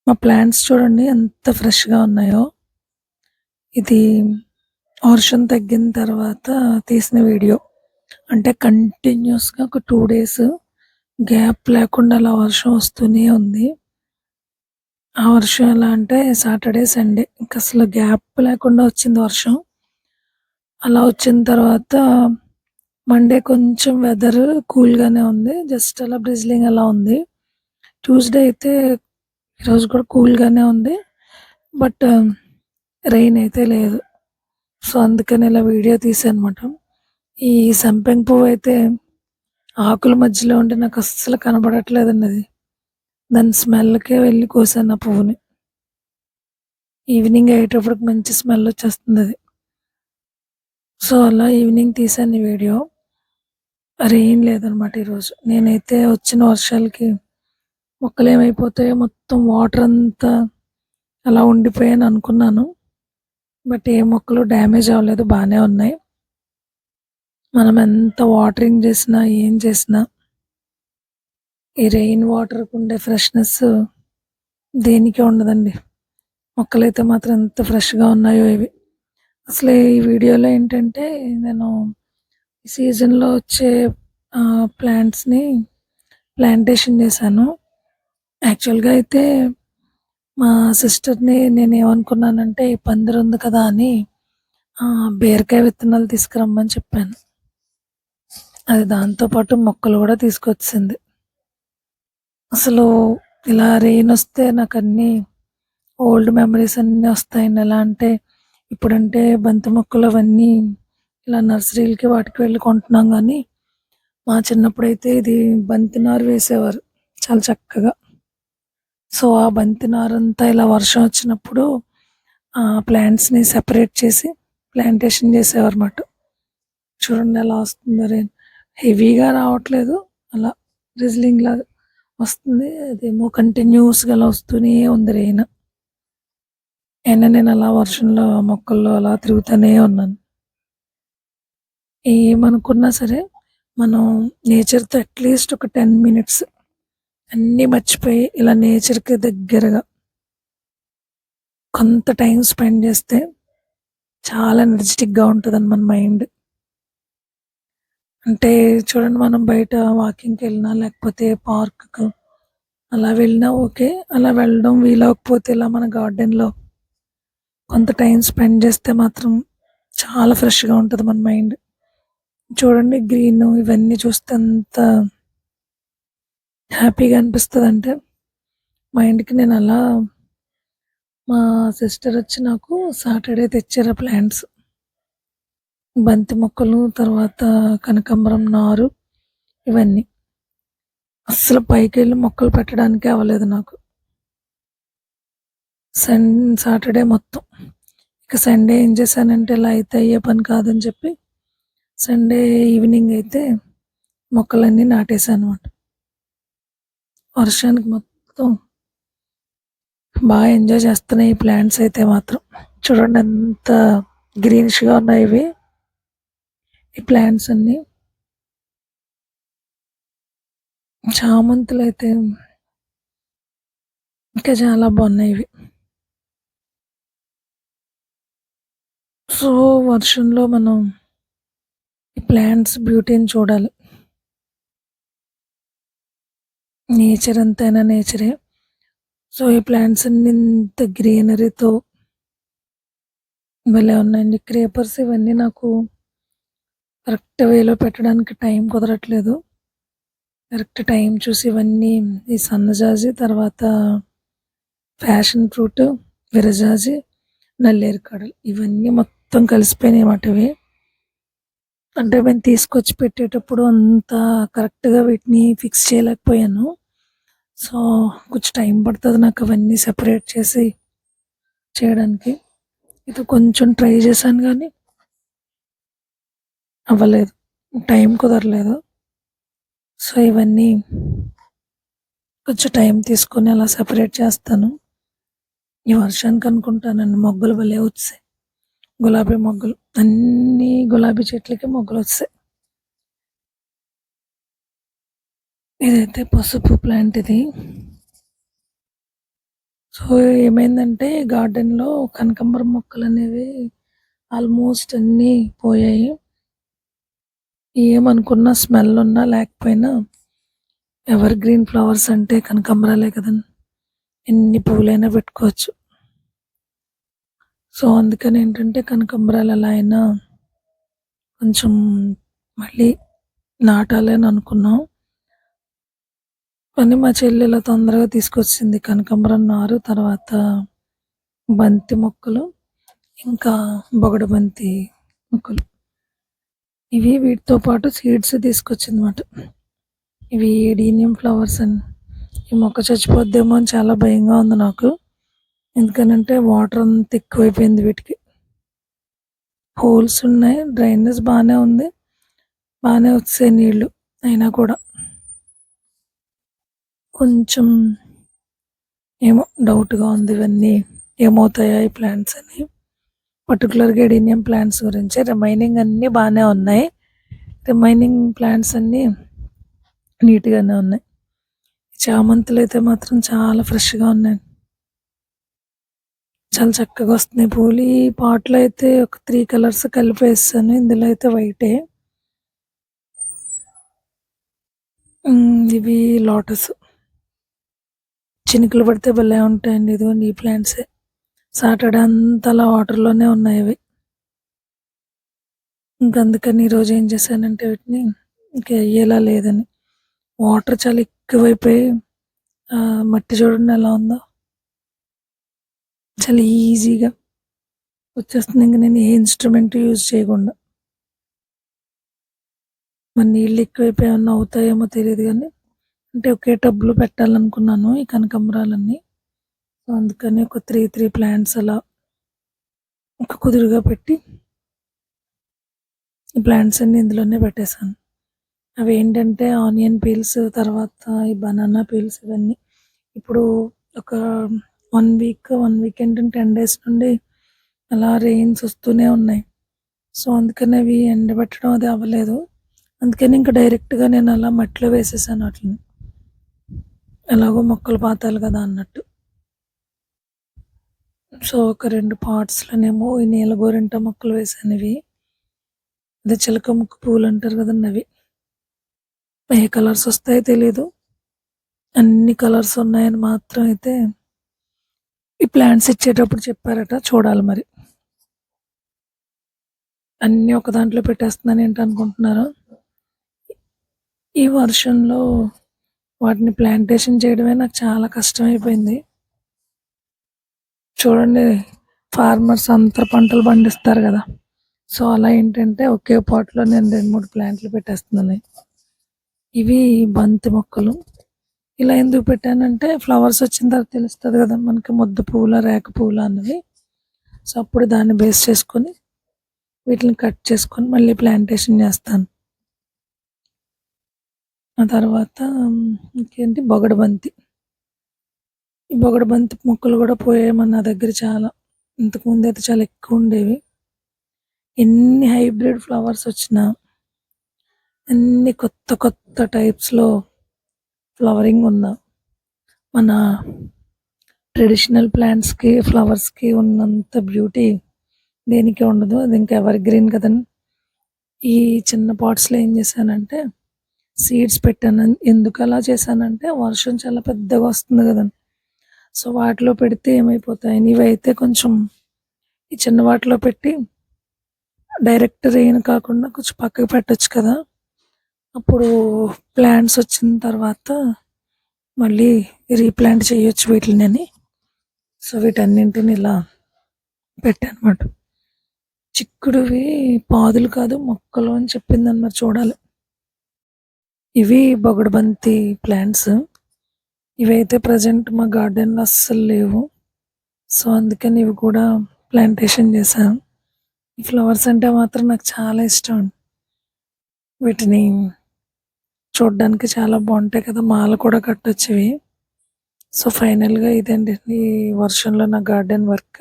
మా ప్లాంట్స్ చూడండి ఎంత ఫ్రెష్‌గా ఉన్నాయో. ఇది వర్షం తగ్గిన తర్వాత తీసిన వీడియో. అంటే కంటిన్యూయస్‌గా ఒక 2 డేస్ గ్యాప్ లేకుండా అలా వర్షం వస్తూనే ఉంది. ఆ వర్షం ఎలా అంటే సాటర్‌డే, సండే ఇంకసలు గ్యాప్ లేకుండా వచ్చింది వర్షం. అలా వచ్చిన తర్వాత మండే కొంచెం వెదర్ కూల్‌గానే ఉంది. జస్ట్ అలా డ్రిజ్లింగ్ అలా ఉంది. ట్యూస్‌డే అయితే ఈరోజు కూడా కూల్‌గానే ఉంది. బట్ రెయిన్ అయితే లేదు. సో, అందుకని ఇలా వీడియో తీశానన్నమాట. ఈ సంపెంగ పువ్వయితే ఆకుల మధ్యలో ఉండి నాకస్సలు కనపడట్లేదండి అది. దాని స్మెల్‌కే వెళ్లి కోసాను ఆ పువ్వుని. ఈవినింగ్ అయ్యేటప్పటికి మంచి స్మెల్లొచ్చేస్తుందది. సో, అలా ఈవినింగ్ తీశాను ఈ వీడియో. రెయిన్ లేదనమాట ఈరోజు. నేనైతే వచ్చిన వర్షాలకి మొక్కలేమైపోతాయో మొత్తం వాటరంతా అలా ఉండిపోయాయని అనుకున్నాను. బట్ ఏ మొక్కలు డ్యామేజ్ అవ్వలేదు. బానే ఉన్నాయి. మనం ఎంత వాటరింగ్ చేసినా, ఏం చేసినా ఈ రెయిన్ వాటర్‌కుండే ఫ్రెష్‌నెస్ దేనికి ఉండదండి. మొక్కలైతే మాత్రం ఎంత ఫ్రెష్‌గా ఉన్నాయో ఇవి. అసలు ఈ వీడియోలో ఏంటంటే నేను ఈ సీజన్‌లో వచ్చే ప్లాంట్స్‌ని ప్లాంటేషన్ చేశాను. యాక్చువల్‌గా అయితే మా సిస్టర్‌ని నేనేమనుకున్నానంటే ఈ పందిరుంది కదా అని బీరకాయ విత్తనాలు తీసుకురమ్మని చెప్పాను. అది దాంతో పాటు మొక్కలు కూడా తీసుకొచ్చేసింది. అసలు ఇలా రెయినొస్తే నాకన్నీ ఓల్డ్ మెమరీస్ అన్నీ వస్తాయండి. ఎలా అంటే ఇప్పుడంటే బంతి మొక్కలు అవన్నీ ఇలా నర్సరీలకి వాటికి వెళ్ళి కొంటున్నాం గానీ, మా చిన్నప్పుడైతే ఇది బంతి నారు వేసేవారు చాలా చక్కగా. సో, ఆ బంతి నారంతా ఇలా వర్షం వచ్చినప్పుడు ప్లాంట్స్‌ని సెపరేట్ చేసి ప్లాంటేషన్ చేసేవారన్నమాట. చూడండి ఎలా వస్తుందో రెయిన్. హెవీగా రావట్లేదు. అలా డ్రిజ్లింగ్ లాగా వస్తుంది. అదేమో కంటిన్యూయస్‌గా అలా వస్తూనే ఉంది రెయిన్. అయినా నేను అలా వర్షంలో మొక్కల్లో అలా తిరుగుతూనే ఉన్నాను. ఏమనుకున్నా సరే మనం నేచర్‌తో అట్‌లీస్ట్ ఒక 10 మినిట్స్ అన్నీ మర్చిపోయి ఇలా నేచర్‌కి దగ్గరగా కొంత టైం స్పెండ్ చేస్తే చాలా ఎనర్జిటిక్‌గా ఉంటదండి మన మైండ్. అంటే చూడండి మనం బయట వాకింగ్‌కెళ్ళినా లేకపోతే పార్క్‌కు అలా వెళ్ళినా ఓకే. అలా వెళ్ళడం వీలవ్వకపోతే ఇలా మన గార్డెన్‌లో కొంత టైం స్పెండ్ చేస్తే మాత్రం చాలా ఫ్రెష్‌గా ఉంటది మన మైండ్. చూడండి గ్రీను ఇవన్నీ చూస్తే ఎంత హ్యాపీగా అనిపిస్తదంటే మైండ్‌కి నేనలా మా సిస్టరొచ్చి నాకు సాటర్‌డే తెచ్చారు ఆ ప్లాంట్స్. బంతి మొక్కలు, తర్వాత కనకాంబరం నారు ఇవన్నీ. అస్సలు పైకెళ్ళి మొక్కలు పెట్టడానికే అవ్వలేదు నాకు. సాటర్‌డే మొత్తం. ఇక సండే ఏం చేశానంటే ఇలా అయితే అయ్యే పని కాదని చెప్పి సండే ఈవినింగ్ అయితే మొక్కలన్నీ నాటేసానన్నమాట. వర్షానికి మొత్తం బాగా ఎంజాయ్ చేస్తున్నాయి ఈ ప్లాంట్స్ అయితే మాత్రం. చూడండి ఎంత గ్రీనిష్‌గా ఉన్నాయి ఇవి. ఈ ప్లాంట్స్ అన్నీ. చామంతులైతే ఇంకా చాలా బాగున్నాయి ఇవి. సో, వర్షంలో మనం ఈ ప్లాంట్స్ బ్యూటీని చూడాలి. నేచర్ ఎంతైనా నేచరే. సో, ఈ ప్లాంట్స్ అన్నీ ఇంత గ్రీనరీతో భలే ఉన్నాయండి. క్రేపర్స్ ఇవన్నీ నాకు కరెక్ట్ వేలో పెట్టడానికి టైం కుదరట్లేదు. కరెక్ట్ టైం చూసి ఇవన్నీ ఈ సన్నజాజి, తర్వాత ప్యాషన్ ఫ్రూట్, విరజాజి, నల్లేరు ఇవన్నీ మొత్తం కలిసిపోయినాయన్నమాట ఇవి. అంటే మేము తీసుకొచ్చి పెట్టేటప్పుడు అంత కరెక్ట్‌గా వీటిని ఫిక్స్ చేయలేకపోయాను. సో, కొంచెం టైం పడతది నాకు అవన్నీ సెపరేట్ చేసి చేయడానికి. ఇది కొంచెం ట్రై చేశాను గానీ అవ్వలేదు. టైం కుదరలేదు. సో, ఇవన్నీ కొంచెం టైం తీసుకొని అలా సెపరేట్ చేస్తాను. ఈ వర్షానికి అనుకుంటానండి మొగ్గలు భలే వచ్చాయి. గులాబీ మొగ్గలు. అన్ని గులాబీ చెట్లకి మొగ్గలొచ్చాయి. ఇదైతే పసుపు ప్లాంట్ ఇది. సో, ఏమైందంటే గార్డెన్‌లో కనకాంబరం మొక్కలనేవి ఆల్మోస్ట్ అన్నీ పోయాయి. ఏమనుకున్నా స్మెల్ ఉన్నా లేకపోయినా ఎవర్ గ్రీన్ ఫ్లవర్స్ అంటే కనకాంబరాలే కదండీ! ఎన్ని పువ్వులైనా పెట్టుకోవచ్చు. సో, అందుకనేంటంటే కనకాంబరాలు ఎలా అయినా కొంచెం మళ్ళీ నాటాలి అని అనుకున్నాం. కానీ మా చెల్లి ఇలా తొందరగా తీసుకొచ్చింది కనకాంబరం నారు, తర్వాత బంతి మొక్కలు, ఇంకా బొగడబంతి మొక్కలు. వీటితో పాటు సీడ్స్ తీసుకొచ్చిందన్నమాట. ఇవి ఏడీనియం ఫ్లవర్స్ అని. ఈ మొక్క చచ్చిపోద్దేమో అని చాలా భయంగా ఉంది నాకు. ఎందుకనంటే వాటర్ అంతా ఎక్కువైపోయింది వీటికి. హోల్స్ ఉన్నాయి, డ్రైనేజ్ బాగానే ఉంది, బాగానే వచ్చాయి నీళ్ళు. అయినా కూడా కొంచెం ఏమో డౌట్‌గా ఉంది ఇవన్నీ ఏమవుతాయా ఈ ప్లాంట్స్ అని. పర్టిక్యులర్‌గా ఎడీనియం ప్లాంట్స్ గురించి. రిమైనింగ్ అన్నీ బాగానే ఉన్నాయి. రిమైనింగ్ ప్లాంట్స్ అన్నీ నీట్‌గానే ఉన్నాయి. చామంతులైతే మాత్రం చాలా ఫ్రెష్‌గా ఉన్నాయి. చాలా చక్కగా వస్తున్నాయి పూలు. ఈ పాట్‌లో అయితే ఒక 3 కలర్స్ కలిపేసాను. ఇందులో అయితే వైటే. ఇవి లోటస్. చినుకులు పడితే భలే ఉంటాయండి. ఇదిగోండి ఈ ప్లాంట్సే. సాటర్‌డే అంతా అలా వాటర్‌లోనే ఉన్నాయి అవి. అందుకని ఈరోజు ఏం చేశానంటే వీటిని ఇంక అయ్యేలా లేదని, వాటర్ చాలా ఎక్కువైపోయి మట్టి చూడండి ఎలా ఉందో. చాలా ఈజీగా వచ్చేస్తుంది. ఇంక నేను ఏ ఇన్‌స్ట్రుమెంట్ యూజ్ చేయకుండా. మరి నీళ్ళు ఎక్కువైపోయి ఏమన్నా అవుతాయేమో తెలీదు గానీ, అంటే ఒకే టబ్‌లో పెట్టాలనుకున్నాను ఈ కనకాంబరాలన్నీ. సో, అందుకని ఒక 3 ప్లాంట్స్ అలా ఒక కుదురుగా పెట్టి ఈ ప్లాంట్స్ అన్నీ ఇందులోనే పెట్టేశాను. అవేంటంటే ఆనియన్ పీల్స్, తర్వాత ఈ బనానా పీల్స్ ఇవన్నీ. ఇప్పుడు ఒక 1 వీక్ ఏంటంటే 10 డేస్ నుండి అలా రెయిన్స్ వస్తూనే ఉన్నాయి. సో, అందుకని అవి ఎండబెట్టడం అది అవ్వలేదు. అందుకని ఇంక డైరెక్ట్‌గా నేను అలా మట్టిలో వేసేసాను ఆటిలిని. ఎలాగో మొక్కలు పాతాలి కదా అన్నట్టు. సో, ఒక 2 పాట్స్‌లోనేమో ఈ నీల గోరింట మొక్కలు వేశాను ఇవి. అదే చిలక ముక్కు పువ్వులు అంటారు కదండీ అవి. ఏ కలర్స్ వస్తాయో తెలీదు. అన్ని కలర్స్ ఉన్నాయని మాత్రం అయితే ఈ ప్లాంట్స్ ఇచ్చేటప్పుడు చెప్పారట. చూడాలి మరి. అన్నీ ఒక దాంట్లో పెట్టేస్తున్నాను ఏంటనుకుంటున్నారా? ఈ వర్షంలో వాటిని ప్లాంటేషన్ చేయడమే నాకు చాలా కష్టమైపోయింది. చూడండి, ఫార్మర్స్ అంతా పంటలు పండిస్తారు కదా! సో, అలా ఏంటంటే ఒకే పాట్‌లో నేను 2, 3 ప్లాంట్లు పెట్టేస్తున్నాను. ఇవి బంతి మొక్కలు. ఇలా ఎందుకు పెట్టానంటే ఫ్లవర్స్ వచ్చిన తర్వాత తెలుస్తది కదా! మనకి ముద్ద పువ్వులా, రేఖ పువ్వులా అన్నది. సో, అప్పుడు దాన్ని బేస్ చేసుకొని వీటిని కట్ చేసుకొని మళ్ళీ ప్లాంటేషన్ చేస్తాను. ఆ తర్వాత ఇంకేంటి బొగడబంతి. ఈ బొగడబంతి మొక్కలు కూడా పోయాయి నా దగ్గర చాలా. ఇంతకుముందయితే చాలా ఎక్కువుండేవి. ఎన్ని హైబ్రిడ్ ఫ్లవర్స్ వచ్చినా, అన్ని కొత్త కొత్త టైప్స్‌లో ఫ్లవరింగ్ ఉన్న మన ట్రెడిషనల్ ప్లాంట్స్‌కి, ఫ్లవర్స్‌కి ఉన్నంత బ్యూటీ దేనికి ఉండదు. అది ఇంకా ఎవర్ గ్రీన్ కదండీ! ఈ చిన్న పాట్స్‌లో ఏం చేశానంటే సీడ్స్ పెట్టాను. ఎందుకు అలా చేశానంటే వర్షం చాలా పెద్దగా వస్తుంది కదండీ! సో, వాటిలో పెడితే ఏమైపోతాయని, ఇవైతే కొంచెం ఈ చిన్న వాటిలో పెట్టి డైరెక్ట్ రెయిన్ కాకుండా కొంచెం పక్కకు పెట్టొచ్చు కదా! అప్పుడు ప్లాంట్స్ వచ్చిన తర్వాత మళ్ళీ రీప్లాంట్ చేయొచ్చు వీటిలని. సో, వీటన్నింటిని ఇలా పెట్టానమాట. చిక్కుడువి పాదులు కాదు మొక్కలు అని చెప్పిందని మరి చూడాలి. ఇవి బొగడబంతి ప్లాంట్స్. ఇవైతే ప్రెజెంట్ మా గార్డెన్‌లో అస్సలు లేవు. సో, అందుకని ఇవి కూడా ప్లాంటేషన్ చేశాను. ఈ ఫ్లవర్స్ అంటే మాత్రం నాకు చాలా ఇష్టం. వీటిని చూడ్డానికి చాలా బావుంటాయి కదా! మాల కూడా కట్టొచ్చు ఇవి. సో, ఫైనల్‌గా ఇదండి ఈ వర్షంలో నా గార్డెన్ వర్క్.